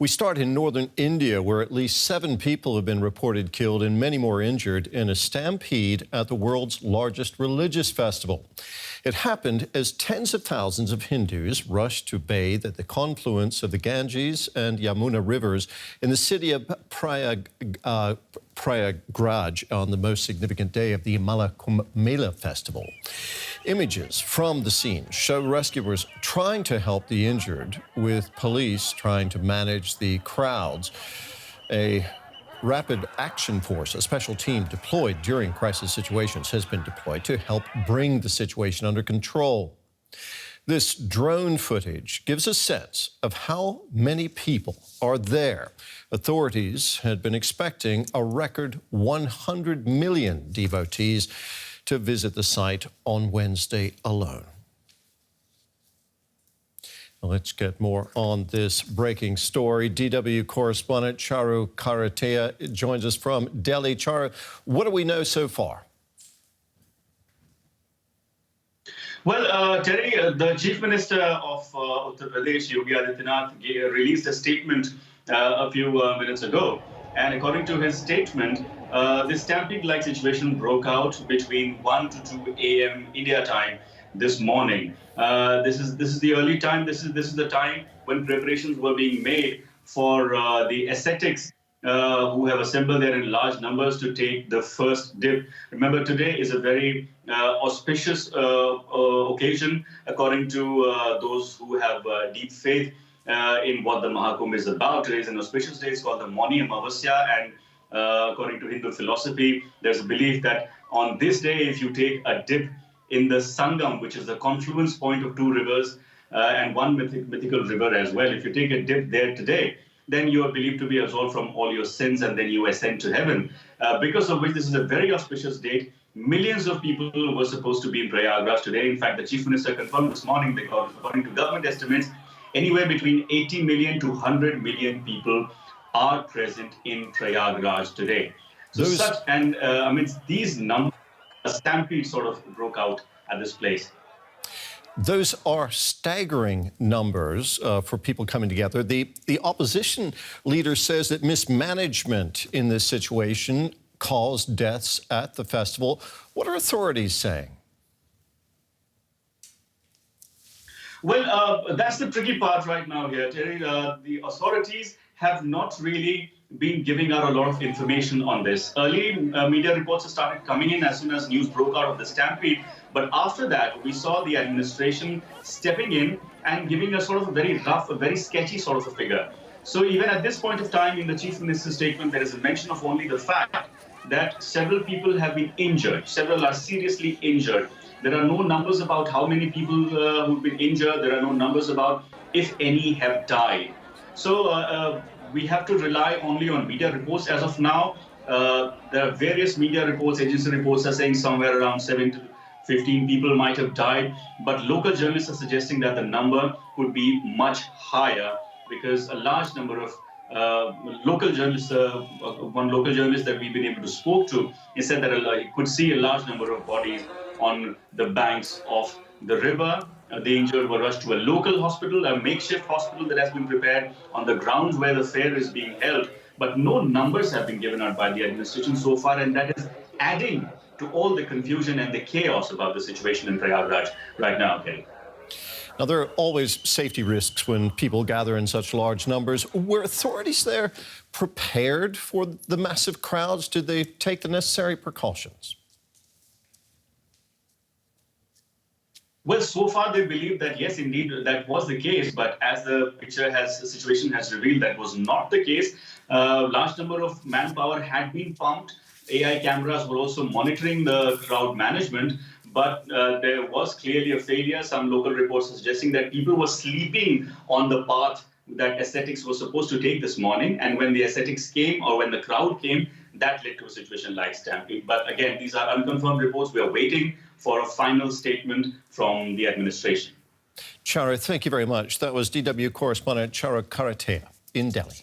We start in northern India, where at least 7 people have been reported killed and many more injured in a stampede at the world's largest religious festival. It happened as tens of thousands of Hindus rushed to bathe at the confluence of the Ganges and Yamuna rivers in the city of Prayagraj on the most significant day of the Maha Kumbh Mela festival. Images from the scene show rescuers trying to help the injured, with police trying to manage the crowds. A rapid action force, a special team deployed during crisis situations, has been deployed to help bring the situation under control. This drone footage gives a sense of how many people are there. Authorities had been expecting a record 100 million devotees to visit the site on Wednesday alone. Let's get more on this breaking story. DW correspondent Charu Karatea joins us from Delhi. Charu, what do we know so far? Well, Terry, the Chief Minister of Uttar Pradesh, Yogi Adityanath, released a statement a few minutes ago. And according to his statement, this stampede-like situation broke out between 1 to 2 a.m. India time this morning. This is the early time. This is the time when preparations were being made for the ascetics who have assembled there in large numbers to take the first dip. Remember, today is a very auspicious occasion, according to those who have deep faith in what the Maha Kumbh is about. Today is an auspicious day. It's called the Mauni Amavasya, and according to Hindu philosophy, there's a belief that on this day, if you take a dip in the Sangam, which is the confluence point of 2 rivers and one mythical river as well, if you take a dip there today, then you are believed to be absolved from all your sins, and then you ascend to heaven. Because of which this is a very auspicious date. Millions of people were supposed to be in Prayagraj today. In fact, the Chief Minister confirmed this morning that according to government estimates, anywhere between 80 million to 100 million people are present in Prayagraj today. So amidst these numbers, a stampede sort of broke out at this place. Those are staggering numbers for people coming together. The opposition leader says that mismanagement in this situation caused deaths at the festival. What are authorities saying? Well, that's the tricky part right now here, Terry. The authorities have not really been giving out a lot of information on this. Early media reports have started coming in as soon as news broke out of the stampede. But after that, we saw the administration stepping in and giving a sort of a very rough, a very sketchy sort of a figure. So even at this point of time in the Chief Minister's statement, there is a mention of only the fact that several people have been injured. Several are seriously injured. There are no numbers about how many people who've been injured. There are no numbers about if any have died. So we have to rely only on media reports. As of now, there are various media reports, agency reports are saying somewhere around 7 to 15 people might have died. But local journalists are suggesting that the number could be much higher, because a large number of local journalists, one local journalist that we've been able to speak to, he said that he could see a large number of bodies on the banks of the river. The injured were rushed to a local hospital, a makeshift hospital that has been prepared on the grounds where the fair is being held. But no numbers have been given out by the administration so far, and that is adding to all the confusion and the chaos about the situation in Prayagraj right now, Kelly. Now, there are always safety risks when people gather in such large numbers. Were authorities there prepared for the massive crowds? Did they take the necessary precautions? Well, so far they believe that yes, indeed, that was the case. But as the situation has revealed, that was not the case. Large number of manpower had been pumped. AI cameras were also monitoring the crowd management. But there was clearly a failure. Some local reports are suggesting that people were sleeping on the path that ascetics were supposed to take this morning. And when the ascetics came, or when the crowd came, that led to a situation like stampede. But again, these are unconfirmed reports. We are waiting for a final statement from the administration. Charu, thank you very much. That was DW correspondent Charu Karatea in Delhi.